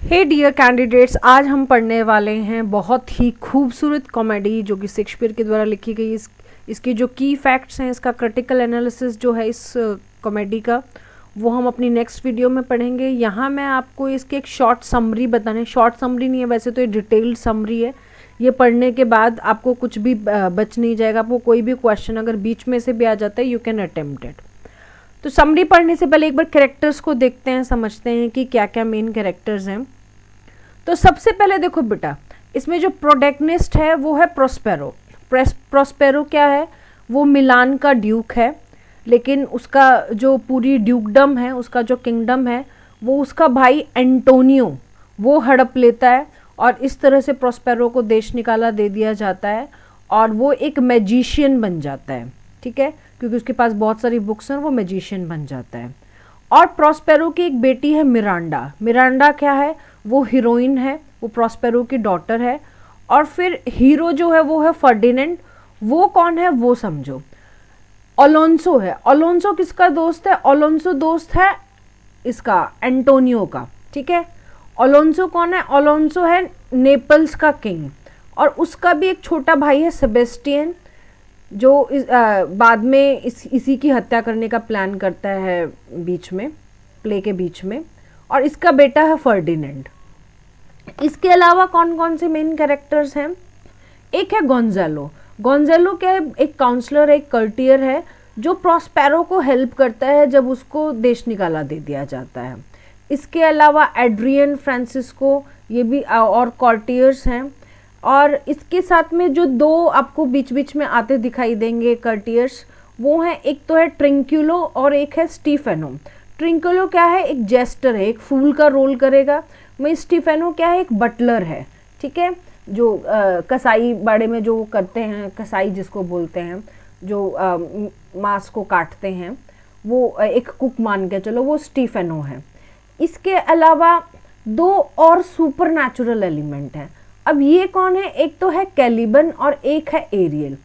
हे dear candidates, आज हम पढ़ने वाले हैं बहुत ही खूबसूरत कॉमेडी जो कि शेक्सपियर के द्वारा लिखी गई। इसके जो की फैक्ट्स हैं, इसका क्रिटिकल एनालिसिस जो है इस कॉमेडी का, वो हम अपनी नेक्स्ट वीडियो में पढ़ेंगे। यहाँ मैं आपको इसके एक शॉर्ट समरी बताने, शॉर्ट समरी नहीं है वैसे तो, ये डिटेल्ड समरी है। ये पढ़ने के बाद आपको कुछ भी बच नहीं जाएगा। आपको कोई भी क्वेश्चन अगर बीच में से भी आ जाता है, यू कैन अटेम्प्ट इट। तो समरी पढ़ने से पहले एक बार कैरेक्टर्स को देखते हैं, समझते हैं कि क्या क्या मेन कैरेक्टर्स हैं। तो सबसे पहले देखो बेटा, इसमें जो प्रोटैगनिस्ट है वो है प्रोस्पेरो। प्रोस्पेरो क्या है? वो मिलान का ड्यूक है, लेकिन उसका जो पूरी ड्यूकडम है, उसका जो किंगडम है, वो उसका भाई एंटोनियो वो हड़प लेता है और इस तरह से प्रोस्पेरो को देश निकाला दे दिया जाता है और वो एक मैजिशियन बन जाता है। ठीक है, क्योंकि उसके पास बहुत सारी बुक्स हैं, वो मैजिशियन बन जाता है। और प्रोस्पेरो की एक बेटी है मिरांडा। मिरांडा क्या है? वो हीरोइन है, वो प्रोस्पेरो की डॉटर है। और फिर हीरो जो है वो है फर्डिनेंड। वो कौन है वो समझो, अलोंसो है। अलोंसो किसका दोस्त है? अलोंसो दोस्त है इसका एंटोनियो का। ठीक है, अलोंसो कौन है? अलोंसो है नेपल्स का किंग। और उसका भी एक छोटा भाई है सेबेस्टियन, जो बाद में इसी की हत्या करने का प्लान करता है बीच में, प्ले के बीच में। और इसका बेटा है फर्डिनेंड। इसके अलावा कौन कौन से मेन कैरेक्टर्स हैं? एक है गोंजालो। गोंजालो क्या है? एक काउंसलर, एक कर्टियर है जो प्रोस्पेरो को हेल्प करता है जब उसको देश निकाला दे दिया जाता है। इसके अलावा एड्रियन, फ्रांसिस्को, ये भी और कॉर्टियर्स हैं। और इसके साथ में जो दो आपको बीच बीच में आते दिखाई देंगे कर्टियर्स, वो हैं, एक तो है ट्रिंक्युलो और एक है स्टीफेनो। ट्रिंक्युलो क्या है? एक जेस्टर है, एक फूल का रोल करेगा। वहीं स्टीफेनो क्या है? एक बटलर है। ठीक है, जो कसाई बाड़े में जो करते हैं, कसाई जिसको बोलते हैं, जो मांस को काटते हैं, वो एक कुक मान के चलो, वो स्टीफेनो है। इसके अलावा दो और सुपर नेचुरल एलिमेंट हैं। अब ये कौन है? एक तो है कैलिबन और एक है एरियल।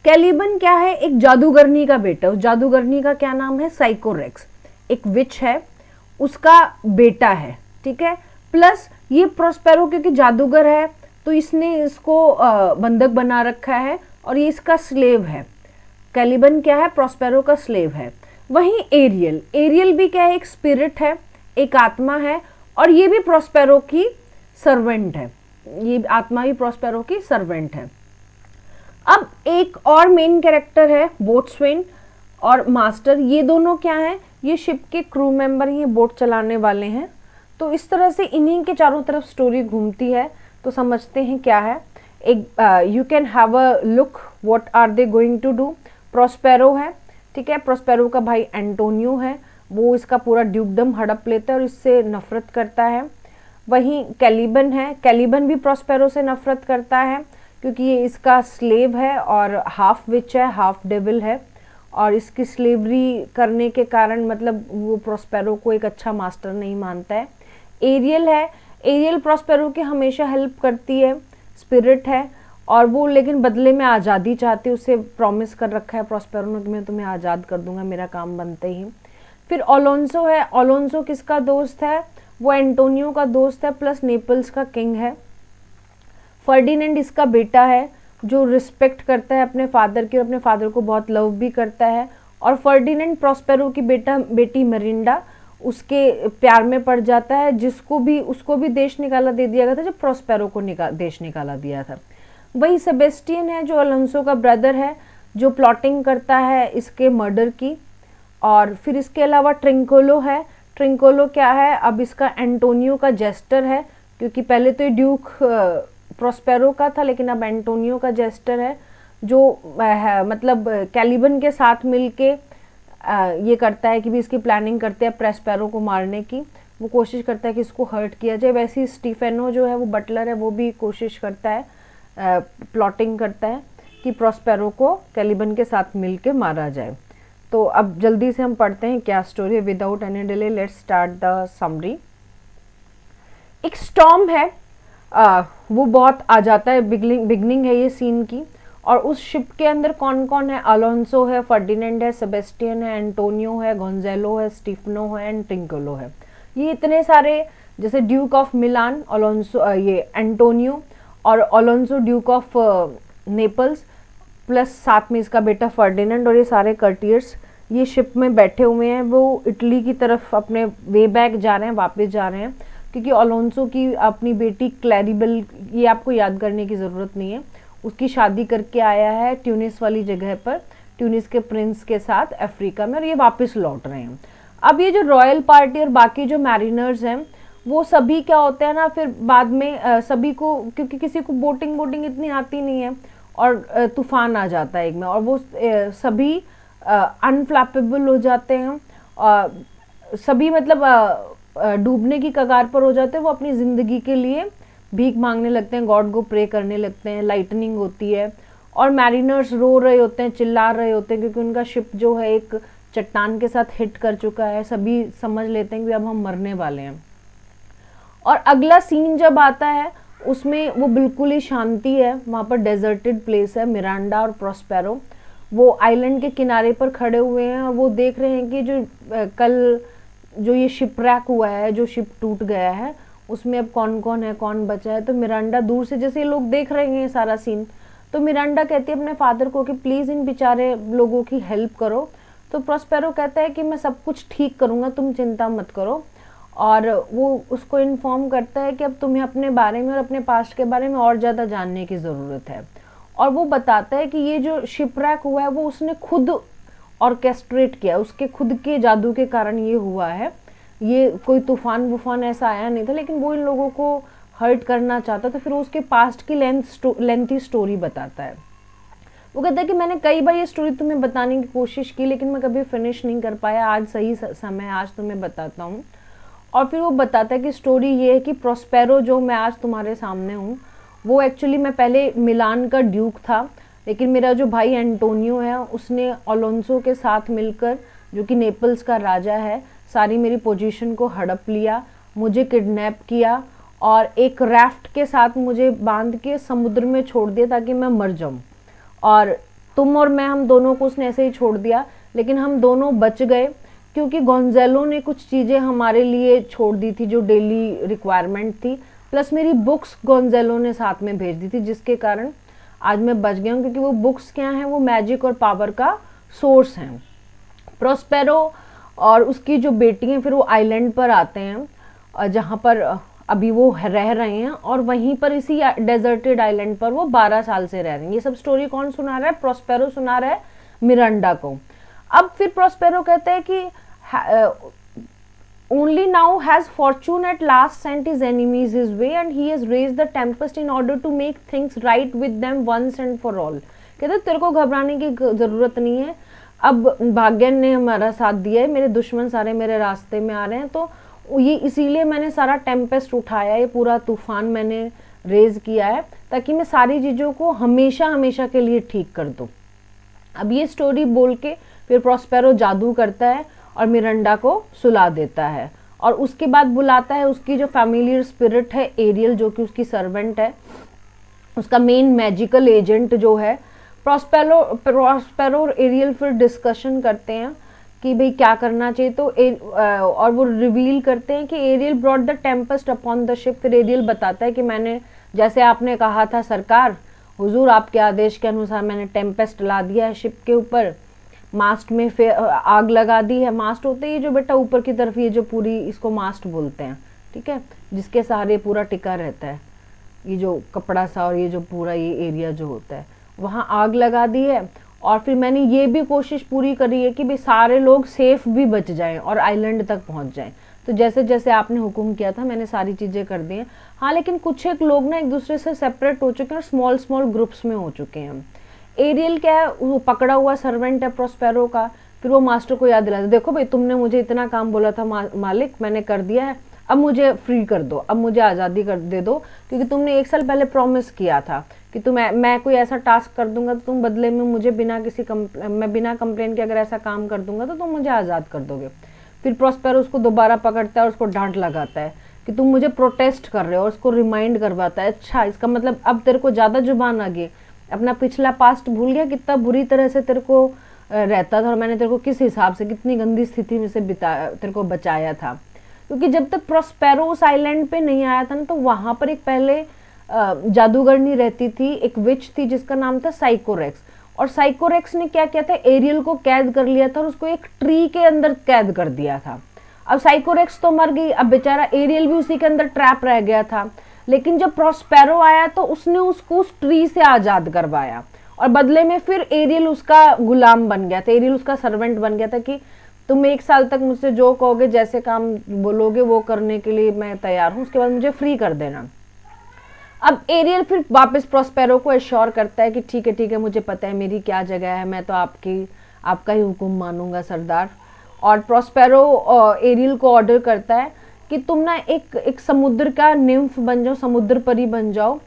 कैलिबन क्या है? एक जादूगरनी का बेटा। उस जादूगरनी का क्या नाम है? साइकोरेक्स। एक विच है, उसका बेटा है। ठीक है, प्लस ये प्रोस्पेरो क्योंकि जादूगर है तो इसने इसको बंधक बना रखा है और ये इसका स्लेव है। कैलिबन क्या है? प्रोस्पेरो का स्लेव है। वहीं एरियल, एरियल भी क्या है? एक स्पिरिट है, एक आत्मा है, और ये भी प्रोस्पेरो की सर्वेंट है। ये आत्मा भी प्रोस्पेरो की सर्वेंट है। अब एक और मेन कैरेक्टर है बोट्सवेन और मास्टर। ये दोनों क्या हैं? ये शिप के क्रू मेंबर, ये बोट चलाने वाले हैं। तो इस तरह से इन्हीं के चारों तरफ स्टोरी घूमती है। तो समझते हैं क्या है। एक you can have a look what are they going to do. Prospero है, ठीक है, प्रोस्पेरो का भाई एंटोनियो है, वो इसका पूरा ड्यूकडम हड़प लेता है और इससे नफरत करता है। वहीं कैलिबन है, कैलिबन भी प्रोस्पेरो से नफरत करता है क्योंकि ये इसका स्लेव है और हाफ विच है, हाफ डेविल है, और इसकी स्लेवरी करने के कारण मतलब वो प्रोस्पेरो को एक अच्छा मास्टर नहीं मानता है। एरियल है, एरियल प्रोस्पेरो की हमेशा हेल्प करती है, स्पिरिट है, और वो लेकिन बदले में आज़ादी चाहती है। उसे प्रॉमिस कर रखा है प्रोस्पेरो ने कि मैं तुम्हें आज़ाद कर दूंगा मेरा काम बनते ही। फिर अलोंसो है, अलोंसो किसका दोस्त है? वो एंटोनियो का दोस्त है, प्लस नेपल्स का किंग है। फर्डिनेंड इसका बेटा है जो रिस्पेक्ट करता है अपने फादर की और अपने फादर को बहुत लव भी करता है। और फर्डिनेंड प्रोस्पेरो की बेटी मरिंडा उसके प्यार में पड़ जाता है, उसको भी देश निकाला दे दिया गया था जब प्रोस्पेरो को देश निकाला दिया था। वही सेबेस्टियन है जो अलोंसो का ब्रदर है, जो प्लॉटिंग करता है इसके मर्डर की। और फिर इसके अलावा ट्रिंकोलो है। ट्रिंकोलो क्या है? अब इसका एंटोनियो का जेस्टर है, क्योंकि पहले तो ये ड्यूक प्रोस्पेरो का था लेकिन अब एंटोनियो का जेस्टर है, जो मतलब कैलिबन के साथ मिलके ये करता है कि भी इसकी प्लानिंग करते हैं प्रोस्पेरो को मारने की। वो कोशिश करता है कि इसको हर्ट किया जाए। वैसे ही स्टीफेनो जो है वो बटलर है, वो भी कोशिश करता है, प्लॉटिंग करता है कि प्रोस्पेरो को कैलिबन के साथ मिलके मारा जाए। तो अब जल्दी से हम पढ़ते हैं क्या स्टोरी है। Without any delay let's start the summary. एक स्टॉर्म है, वो बहुत आ जाता है, बिगनिंग है ये सीन की। और उस शिप के अंदर कौन कौन है? अलोंसो है, फर्डिनेंड है, सेबेस्टियन है, एंटोनियो है, गोंजालो है, स्टीफनो है एंड ट्रिंकोलो है। ये इतने सारे, जैसे ड्यूक ऑफ मिलान अलोंसो, ये एंटोनियो, और Alonso Duke of Naples, plus साथ में इसका बेटा फर्डिनेंड, और ये सारे कर्टियर्स ये शिप में बैठे हुए हैं। वो इटली की तरफ अपने वे बैक जा रहे हैं, वापस जा रहे हैं, क्योंकि अलोंसो की अपनी बेटी क्लैरिबल, ये आपको याद करने की ज़रूरत नहीं है, उसकी शादी करके आया है ट्यूनिस वाली जगह पर, ट्यूनिस के प्रिंस के साथ अफ्रीका में, और ये वापस लौट रहे हैं। अब ये जो रॉयल पार्टी और बाकी जो मैरिनर्स हैं वो सभी क्या होते हैं ना, फिर बाद में सभी को, क्योंकि किसी को बोटिंग इतनी आती नहीं है, और तूफान आ जाता है एक में, और वो सभी अनफ्लैपेबल हो जाते हैं, सभी मतलब डूबने की कगार पर हो जाते हैं। वो अपनी ज़िंदगी के लिए भीख मांगने लगते हैं, गॉड को प्रे करने लगते हैं, लाइटनिंग होती है, और मैरिनर्स रो रहे होते हैं, चिल्ला रहे होते हैं, क्योंकि उनका शिप जो है एक चट्टान के साथ हिट कर चुका है। सभी समझ लेते हैं कि अब हम मरने वाले हैं। और अगला सीन जब आता है उसमें वो बिल्कुल ही शांति है, वहाँ पर डेजर्टेड प्लेस है। मिरांडा और प्रोस्पेरो वो आइलैंड के किनारे पर खड़े हुए हैं, और वो देख रहे हैं कि जो कल जो ये शिपरैक हुआ है, जो शिप टूट गया है, उसमें अब कौन कौन है, कौन बचा है। तो मिरांडा दूर से, जैसे ये लोग देख रहे हैं सारा सीन, तो मिरांडा कहती है अपने फादर को कि प्लीज़ इन बेचारे लोगों की हेल्प करो। तो प्रोस्पेरो कहता है कि मैं सब कुछ ठीक करूँगा, तुम चिंता मत करो। और वो उसको इन्फॉर्म करता है कि अब तुम्हें अपने बारे में और अपने पास्ट के बारे में और ज़्यादा जानने की ज़रूरत है। और वो बताता है कि ये जो शिपरैक हुआ है वो उसने खुद ऑर्केस्ट्रेट किया, उसके खुद के जादू के कारण ये हुआ है। ये कोई तूफान वूफान ऐसा आया नहीं था, लेकिन वो इन लोगों को हर्ट करना चाहता, तो फिर उसके पास्ट की लेंथी स्टोरी बताता है। वो कहता है कि मैंने कई बार ये स्टोरी तुम्हें बताने की कोशिश की, लेकिन मैं कभी फिनिश नहीं कर पाया, आज सही समय, आज तुम्हें बताता हूँ। और फिर वो बताता है कि स्टोरी ये है कि प्रोस्पेरो जो मैं आज तुम्हारे सामने हूँ, वो एक्चुअली मैं पहले मिलान का ड्यूक था, लेकिन मेरा जो भाई एंटोनियो है उसने अलोंसो के साथ मिलकर, जो कि नेपल्स का राजा है, सारी मेरी पोजीशन को हड़प लिया, मुझे किडनैप किया, और एक राफ्ट के साथ मुझे बांध के समुद्र में छोड़ दिया ताकि मैं मर जाऊँ। और तुम और मैं, हम दोनों को उसने ऐसे ही छोड़ दिया, लेकिन हम दोनों बच गए, क्योंकि गोंज़ेलो ने कुछ चीज़ें हमारे लिए छोड़ दी थी जो डेली रिक्वायरमेंट थी, प्लस मेरी बुक्स गोंज़ेलो ने साथ में भेज दी थी, जिसके कारण आज मैं बच गया हूँ। क्योंकि वो बुक्स क्या हैं, वो मैजिक और पावर का सोर्स हैं। प्रोस्पेरो और उसकी जो बेटी हैं फिर वो आइलैंड पर आते हैं, जहाँ पर अभी वो रह रहे हैं, और वहीं पर इसी डेजर्टेड आइलैंड पर वो 12 साल से रह रहे हैं। ये सब स्टोरी कौन सुना रहा है? प्रोस्पेरो सुना रहा है मिरांडा को। अब फिर प्रोस्पेरो कहते हैं कि only now has fortune at last sent his enemies his way and he has raised the tempest in order to make things right with them once and for all। कहते तेरे को घबराने की ज़रूरत नहीं है, अब भाग्य ने हमारा साथ दिया है, मेरे दुश्मन सारे मेरे रास्ते में आ रहे हैं, तो ये इसीलिए मैंने सारा टेम्पेस्ट उठाया, ये पूरा तूफान मैंने रेज किया है, ताकि मैं सारी चीज़ों को हमेशा हमेशा के लिए ठीक कर दूँ। अब ये स्टोरी बोल के फिर प्रोस्पेरो जादू करता है और मिरांडा को सुला देता है, और उसके बाद बुलाता है उसकी जो फैमिलियर स्पिरिट है एरियल, जो कि उसकी सर्वेंट है, उसका मेन मैजिकल एजेंट जो है। प्रोस्पेरो और एरियल फिर डिस्कशन करते हैं कि भाई क्या करना चाहिए, तो और वो रिवील करते हैं कि Ariel brought the tempest upon the ship. फिर एरियल बताता है कि मैंने, जैसे आपने कहा था सरकार, हुजूर आपके आदेश के अनुसार मैंने टेम्पेस्ट ला दिया है शिप के ऊपर, मास्ट में फिर आग लगा दी है। मास्ट होते ही जो बेटा ऊपर की तरफ, ये जो पूरी, इसको मास्ट बोलते हैं, ठीक है, जिसके सहारे पूरा टिका रहता है, ये जो कपड़ा सा और ये जो पूरा ये एरिया जो होता है, वहाँ आग लगा दी है। और फिर मैंने ये भी कोशिश पूरी करी है कि भाई सारे लोग सेफ भी बच जाएं और आइलैंड तक पहुँच जाएं। तो जैसे जैसे आपने हुक्म किया था मैंने सारी चीज़ें कर दी हैं। हाँ, लेकिन कुछ एक लोग ना एक दूसरे से सेपरेट हो चुके हैं और स्मॉल स्मॉल ग्रुप्स में हो चुके हैं। एरियल क्या है, वो पकड़ा हुआ सर्वेंट है प्रोस्पेरो का। फिर वो मास्टर को याद दिलाता, देखो भाई तुमने मुझे इतना काम बोला था मालिक, मैंने कर दिया है, अब मुझे फ्री कर दो, अब मुझे आज़ादी कर दे दो, क्योंकि तुमने 1 साल पहले प्रॉमिस किया था कि मैं कोई ऐसा टास्क कर दूंगा तो तुम बदले में मुझे मैं बिना कंप्लेन के अगर ऐसा काम कर दूंगा तो तुम मुझे आज़ाद कर दोगे। फिर प्रोस्पेरो उसको दोबारा पकड़ता है और उसको डांट लगाता है कि तुम मुझे प्रोटेस्ट कर रहे हो, और उसको रिमाइंड करवाता है, अच्छा इसका मतलब अब तेरे को ज़्यादा जुबान आ गई, अपना पिछला पास्ट भूल गया, कितना बुरी तरह से तेरे को रहता था और मैंने तेरे को किस हिसाब से, कितनी गंदी स्थिति में से तेरे को बचाया था। क्योंकि जब तक प्रोस्पेरो उस आइलैंड पे नहीं आया था ना, तो वहां पर एक पहले जादूगरनी रहती थी, एक विच थी जिसका नाम था साइकोरेक्स। और साइकोरेक्स ने क्या किया था, एरियल को कैद कर लिया था और उसको एक ट्री के अंदर कैद कर दिया था। अब साइकोरेक्स तो मर गई, अब बेचारा एरियल भी उसी के अंदर ट्रैप रह गया था। लेकिन जब प्रोस्पेरो आया तो उसने उसको उस ट्री से आजाद करवाया, और बदले में फिर एरियल उसका गुलाम बन गया था, एरियल उसका सर्वेंट बन गया था कि तुम 1 साल तक मुझसे जो कहोगे, जैसे काम बोलोगे वो करने के लिए मैं तैयार हूँ, उसके बाद मुझे फ्री कर देना। अब एरियल फिर वापस प्रोस्पेरो को एश्योर करता है कि ठीक है मुझे पता है मेरी क्या जगह है, मैं तो आपका ही हुक्म मानूंगा सरदार। और प्रोस्पेरो एरियल को ऑर्डर करता है कि तुम ना एक समुद्र का निम्फ बन जाओ, समुद्र परी बन जाओ,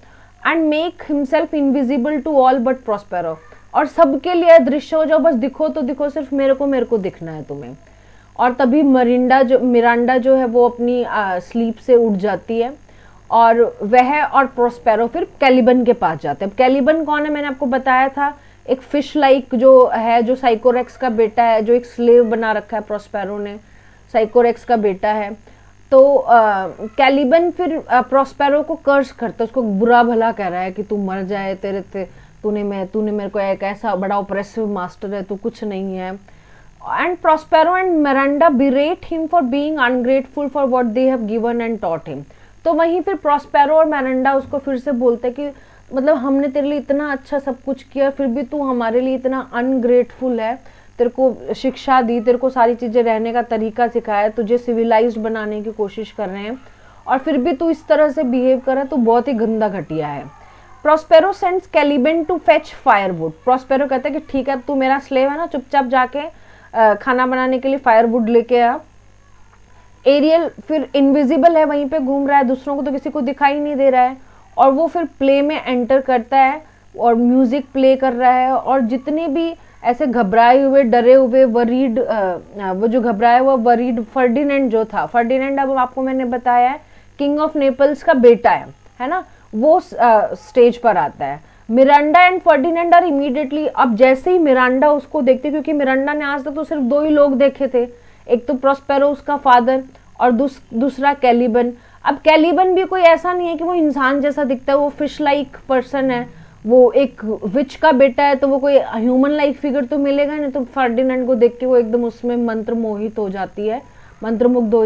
and make himself invisible to all but Prospero, और सबके लिए अदृश्य हो जाओ, बस दिखो तो दिखो, सिर्फ मेरे को दिखना है तुम्हें। और तभी मिरांडा जो है वो अपनी स्लीप से उठ जाती है, और वह और प्रोस्पेरो फिर कैलिबन के पास जाते हैं। अब कैलिबन कौन है, मैंने आपको बताया था, एक फिश लाइक जो है, जो साइकोरेक्स का बेटा है, जो एक स्लेव बना रखा है प्रोस्पेरो ने, साइकोरेक्स का बेटा है। तो कैलिबन फिर प्रोस्पेरो को कर्स करता है, उसको बुरा भला कह रहा है कि तू मर जाए, तूने मेरे को एक ऐसा बड़ा ऑपरेसिव मास्टर है, तू कुछ नहीं है। And Prospero and Miranda बिरेट him for being ungrateful for what they have given and taught him. तो वहीं फिर प्रोस्पेरो और मिरांडा उसको फिर से बोलते कि मतलब हमने तेरे लिए इतना अच्छा सब कुछ किया, फिर भी तू हमारे लिए इतना अनग्रेटफुल है, तेरे को शिक्षा दी, तेरे को सारी चीज़ें रहने का तरीका सिखाया, तुझे सिविलाइज्ड बनाने की कोशिश कर रहे हैं, और फिर भी तू इस तरह से बिहेव कर रहा है, तो बहुत ही गंदा घटिया है। Prospero sends Caliban to fetch firewood. Prospero कहता है कि ठीक है, अब तू मेरा स्लेव है ना, चुपचाप जाके खाना बनाने के लिए फायरवुड लेके आ। एरियल फिर इनविजिबल है, वहीं पे घूम रहा है, दूसरों को तो किसी को दिखाई नहीं दे रहा है, और वो फिर प्ले में एंटर करता है और म्यूजिक प्ले कर रहा है, और जितने भी ऐसे घबराए हुए, डरे हुए, वरीड, वो जो घबराया हुआ वरीड फर्डिनेंड जो था, फर्डिनेंड अब आपको मैंने बताया है किंग ऑफ नेपल्स का बेटा है ना, वो स्टेज पर आता है। Miranda and Ferdinand are immediately, अब जैसे ही मिरांडा उसको देखती, क्योंकि मिरांडा ने आज तक तो सिर्फ 2 ही लोग देखे थे, एक तो प्रोस्पेरो उसका फादर, और दूसरा कैलिबन। अब कैलिबन भी कोई ऐसा नहीं है कि वो इंसान जैसा दिखता है, वो फिश लाइक पर्सन है, वो एक विच का बेटा है, तो वो कोई ह्यूमन लाइक फिगर तो मिलेगा नहीं। तो फर्डिनेंड को देख के वो एकदम उसमें मंत्रमुग्ध हो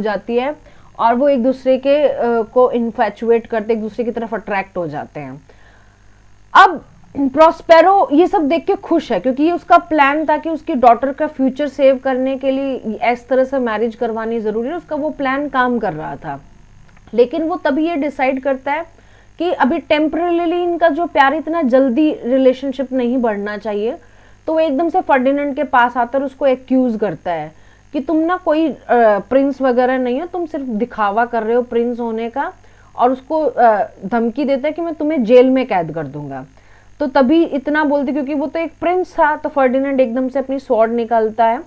जाती है, और वो एक दूसरे के को इन्फैचुएट करते, एक दूसरे की तरफ अट्रैक्ट हो जाते हैं। अब प्रोस्पेरो ये सब देख के खुश है, क्योंकि ये उसका प्लान था कि उसकी डॉटर का फ्यूचर सेव करने के लिए इस तरह से मैरिज करवानी जरूरी है, उसका वो प्लान काम कर रहा था। लेकिन वो तभी ये डिसाइड करता है कि अभी टेम्पररीली इनका जो प्यार, इतना जल्दी रिलेशनशिप नहीं बढ़ना चाहिए। तो वो एकदम से फर्डिनेंड के पास आता है और उसको एक्यूज करता है कि तुम ना कोई प्रिंस वगैरह नहीं हो, तुम सिर्फ दिखावा कर रहे हो प्रिंस होने का, और उसको धमकी देता है कि मैं तुम्हें जेल में कैद कर दूंगा। तो तभी इतना बोलती, क्योंकि वो तो एक प्रिंस था, तो फर्डिनेंड एकदम से अपनी स्वॉर्ड निकालता है,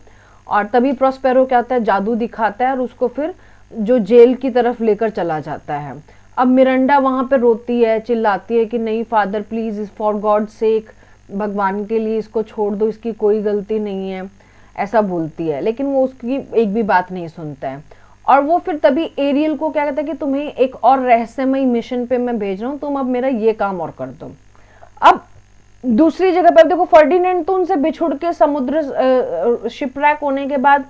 और तभी प्रोस्पेरो क्या होता है, जादू दिखाता है, और उसको फिर जो जेल की तरफ लेकर चला जाता है। अब मिरांडा वहां पे रोती है, चिल्लाती है कि नहीं father please, for God sake, भगवान के लिए इसको छोड़ दो, इसकी कोई गलती नहीं है, ऐसा बोलती है। लेकिन वो उसकी एक भी बात नहीं सुनता है, और वो फिर तभी एरियल को क्या कहता है कि तुम्हें एक और रहस्यमय मिशन पे मैं भेज रहा हूँ, तुम अब मेरा ये काम और कर दो। अब दूसरी जगह पर देखो, फर्डिनेंड तो उनसे बिछुड़ के समुद्र शिपरैक होने के बाद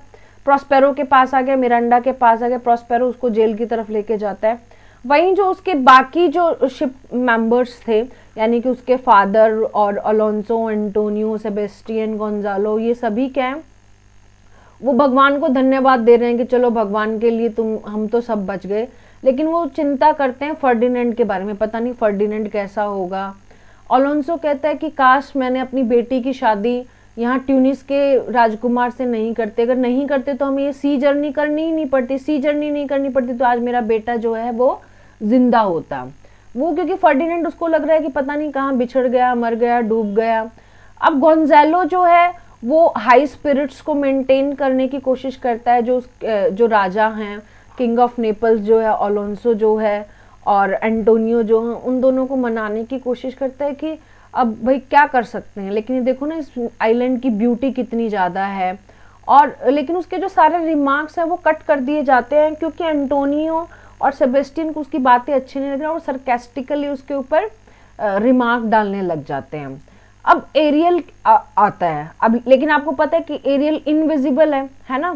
प्रोस्पेरो के पास आ गया, मिरांडा के पास आ गया, प्रोस्पेरो उसको जेल की तरफ लेके जाता है। वहीं जो उसके बाकी जो शिप मेंबर्स थे, यानी कि उसके फादर और अलोंसो, एंटोनियो, सेबेस्टियन, गोंजालो, ये सभी क्या है, वो भगवान को धन्यवाद दे रहे हैं कि चलो भगवान के लिए हम तो सब बच गए। लेकिन वो चिंता करते हैं फर्डिनेंड के बारे में, पता नहीं फर्डिनेंड कैसा होगा। अलोंसो कहता है कि काश मैंने अपनी बेटी की शादी यहाँ ट्यूनिस के राजकुमार से नहीं करते, अगर नहीं करते तो हमें ये सी जर्नी नहीं करनी पड़ती, तो आज मेरा बेटा जो है वो जिंदा होता। वो क्योंकि फर्डिनेंड उसको लग रहा है कि पता नहीं कहाँ बिछड़ गया, मर गया, डूब गया। अब गोंजालो जो है वो हाई स्पिरिट्स को मेंटेन करने की कोशिश करता है, जो राजा हैं, किंग ऑफ नेपल्स जो है, अलोंसो जो है, और एंटोनियो जो है, उन दोनों को मनाने की कोशिश करता है कि अब भाई क्या कर सकते हैं। लेकिन ये देखो ना, इस आइलैंड की ब्यूटी कितनी ज़्यादा है, और लेकिन उसके जो सारे रिमार्क्स हैं वो कट कर दिए जाते हैं, क्योंकि एंटोनियो और सेबेस्टियन को उसकी बातें अच्छी नहीं लग रही और सरकास्टिकली उसके ऊपर रिमार्क डालने लग जाते हैं। अब एरियल आता है, अब लेकिन आपको पता है कि एरियल इनविजिबल है ना,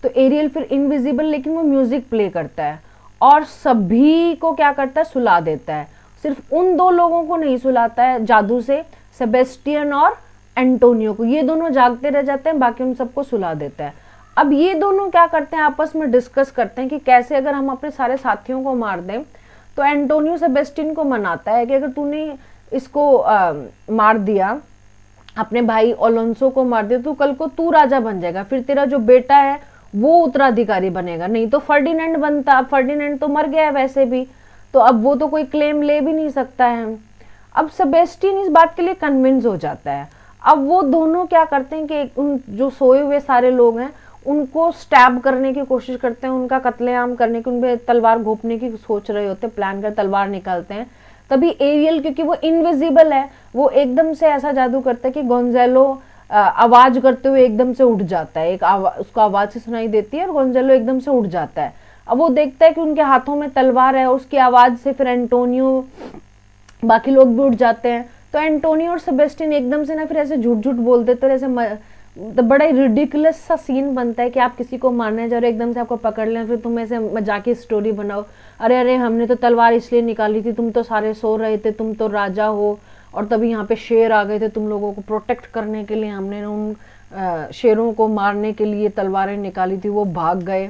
तो एरियल फिर इनविजिबल लेकिन वो म्यूजिक प्ले करता है और सभी को क्या करता है, सुला देता है। सिर्फ उन दो लोगों को नहीं सुलाता है जादू से, सेबेस्टियन और एंटोनियो को, ये दोनों जागते रह जाते हैं, बाकी उन सबको सुला देता है। अब ये दोनों क्या करते हैं, आपस में डिस्कस करते हैं कि कैसे अगर हम अपने सारे साथियों को मार दें। तो एंटोनियो सेबेस्टियन को मनाता है कि अगर तूने इसको मार दिया, अपने भाई अलोंसो को मार दिया, तो कल को तू राजा बन जाएगा, फिर तेरा जो बेटा है वो उत्तराधिकारी बनेगा, नहीं तो फर्डिनेंड बनता। अब फर्डिनेंड तो मर गया है वैसे भी, तो अब वो तो कोई क्लेम ले भी नहीं सकता है। अब सेबेस्टियन इस बात के लिए कन्विंस हो जाता है। अब वो दोनों क्या करते हैं कि उन जो सोए हुए सारे लोग हैं उनको स्टैब करने की कोशिश करते हैं, उनका कत्लेआम करने की, उनपे तलवार घोंपने की सोच रहे होते हैं, प्लान कर तलवार निकालते हैं। तभी एरियल, क्योंकि वो इनविजिबल है, वो एकदम से ऐसा जादू करता है कि गोंजालो आवाज करते हुए एकदम से उठ जाता है, उसको आवाज से सुनाई देती है और गोंजालो एकदम से उठ जाता है। अब वो देखता है कि उनके हाथों में तलवार है, उसकी आवाज से फिर एंटोनियो, बाकी लोग भी उठ जाते हैं। तो एंटोनियो और सेबेस्टियन एकदम से ना फिर ऐसे झूठ झूठ बोल देते हैं, ऐसे तो बड़ा ही रिडिकुलस सा सीन बनता है कि आप किसी को मारने जा रहे हो, एकदम से आपको पकड़ लें, फिर तुम ऐसे मजाकी स्टोरी बनाओ, अरे अरे हमने तो तलवार इसलिए निकाली थी, तुम तो सारे सो रहे थे, तुम तो राजा हो, और तभी यहाँ पे शेर आ गए थे तुम लोगों को प्रोटेक्ट करने के लिए, हमने उन शेरों को मारने के लिए तलवारें निकाली थी, वो भाग गए।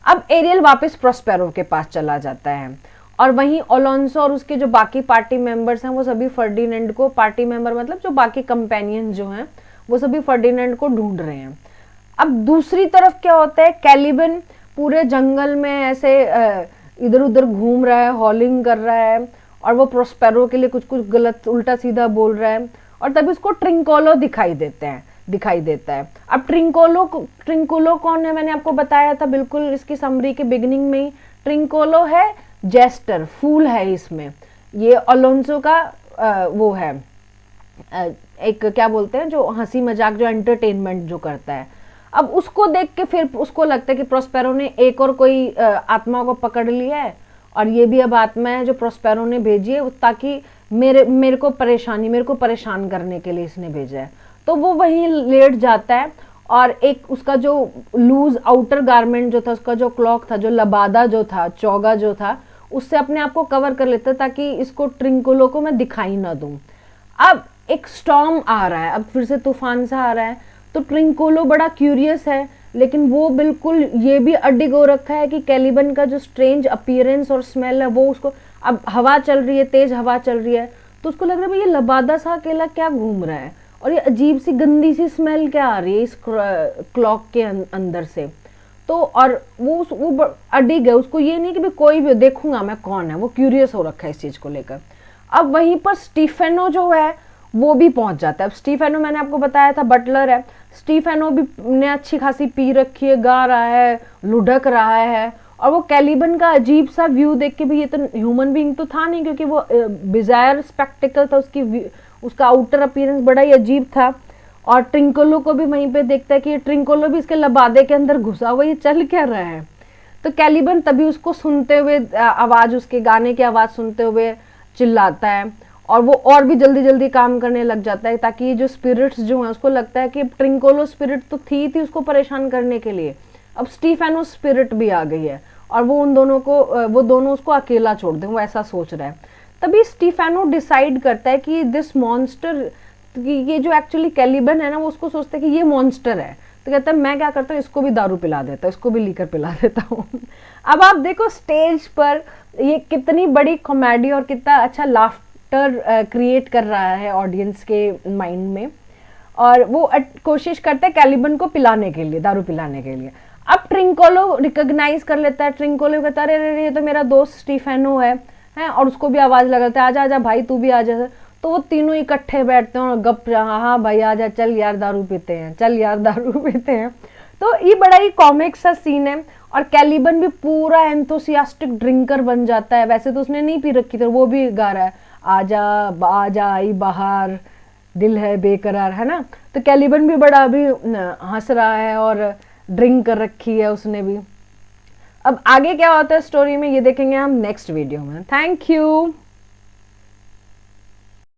अब एरियल वापस प्रोस्पेरो के पास चला जाता है और वहीं अलोंसो और उसके जो बाकी पार्टी मेंबर्स हैं वो सभी फर्डिनेंड को, पार्टी मेंबर मतलब जो बाकी कंपेनियन जो हैं वो सभी फर्डिनेंड को ढूंढ रहे हैं। अब दूसरी तरफ क्या होता है, कैलिबन पूरे जंगल में ऐसे इधर उधर घूम रहा है, हॉलिंग कर रहा है और वो प्रोस्पेरो के लिए कुछ कुछ गलत उल्टा सीधा बोल रहा है, और तभी उसको ट्रिंकोलो दिखाई देता है। अब ट्रिंकोलो कौन है, मैंने आपको बताया था बिल्कुल इसकी समरी के बिगिनिंग में ही। ट्रिंकोलो है जेस्टर, फूल है इसमें, ये अलोंसो का वो है, एक क्या बोलते हैं जो हंसी मजाक, जो एंटरटेनमेंट जो करता है। अब उसको देख के फिर उसको लगता है कि प्रोस्पेरो ने एक और कोई आत्मा को पकड़ लिया है, और ये भी अब आत्मा है जो प्रोस्पेरो ने भेजी है, ताकि मेरे को परेशान करने के लिए इसने भेजा है। तो वो वहीं लेट जाता है और एक उसका जो लूज आउटर गारमेंट जो था, उसका जो क्लॉक था, जो लबादा जो था, चौगा जो था, उससे अपने आप को कवर कर लेता ताकि इसको ट्रिंकोलो को मैं दिखाई ना दूं। अब एक स्टॉर्म आ रहा है, अब फिर से तूफान सा आ रहा है, तो ट्रिंकोलो बड़ा क्यूरियस है, लेकिन वो बिल्कुल ये भी अडिग हो रखा है कि कैलिबन का जो स्ट्रेंज अपीयरेंस और स्मेल है वो उसको, अब हवा चल रही है, तेज हवा चल रही है, तो उसको लग रहा है भाई ये लबादा सा अकेला क्या घूम रहा है और ये अजीब सी गंदी सी स्मेल क्या आ रही है इस क्लॉक के अंदर से। तो और वो अडिग है, उसको ये नहीं कि भाई कोई भी देखूंगा मैं कौन है, वो क्यूरियस हो रखा है इस चीज को लेकर। अब वहीं पर स्टीफेनो जो है वो भी पहुंच जाता है। अब स्टीफेनो मैंने आपको बताया था बटलर है, स्टीफेनो भी ने अच्छी खासी पी रखी है, गा रहा है, लुढ़क रहा है, और वो कैलिबन का अजीब सा व्यू देख के भी, ये तो ह्यूमन बीइंग तो था नहीं क्योंकि वो बिजायर स्पेक्टिकल था, उसका आउटर अपीयरेंस बड़ा ही अजीब था। और ट्रिंकोलो को भी वहीं पे देखता है कि ट्रिंकोलो भी इसके लबादे के अंदर घुसा हुआ, ये चल क्या रहा है। तो कैलिबन तभी उसको सुनते हुए, आवाज उसके गाने की आवाज सुनते हुए चिल्लाता है, और वो और भी जल्दी जल्दी काम करने लग जाता है, ताकि ये जो स्पिरिट्स जो हैं उसको लगता है कि ट्रिंकोलो स्पिरिट तो थी उसको परेशान करने के लिए, अब स्टीफेनो स्पिरिट भी आ गई है और वो वो दोनों उसको अकेला छोड़ दें, वो ऐसा सोच रहा है। तभी स्टीफेनो डिसाइड करता है कि दिस मॉन्स्टर, ये जो एक्चुअली कैलिबन है ना, वो उसको सोचता है कि ये मॉन्स्टर है, तो कहता है मैं क्या करता हूँ, इसको भी दारू पिला देता हूँ, इसको भी लीकर पिला देता हूँ। अब आप देखो स्टेज पर ये कितनी बड़ी कॉमेडी और कितना अच्छा लाफ्टर क्रिएट कर रहा है ऑडियंस के माइंड में, और वो कोशिश करता है कैलिबन को पिलाने के लिए, दारू पिलाने के लिए। अब ट्रिंकोलो रिकॉग्नाइज कर लेता है, ट्रिंकोलो कहता है अरे ये तो मेरा दोस्त स्टीफेनो है, और उसको भी आवाज लगाता है आजा आजा भाई तू भी आजा। तो वो तीनों इकट्ठे बैठते हैं और गप, हाँ भाई आजा, चल यार दारू पीते हैं, चल यार दारू पीते हैं। तो ये बड़ा ही कॉमिक सा सीन है, और कैलिबन भी पूरा एंथुसियास्टिक ड्रिंकर बन जाता है। वैसे तो उसने नहीं पी रखी थी, वो भी गा रहा है आजा आजा आई बाहर, दिल है बेकरार, है ना। तो कैलिबन भी बड़ा अभी हंस रहा है और ड्रिंक कर रखी है उसने भी। अब आगे क्या होता है स्टोरी में ये देखेंगे हम नेक्स्ट वीडियो में। Thank you.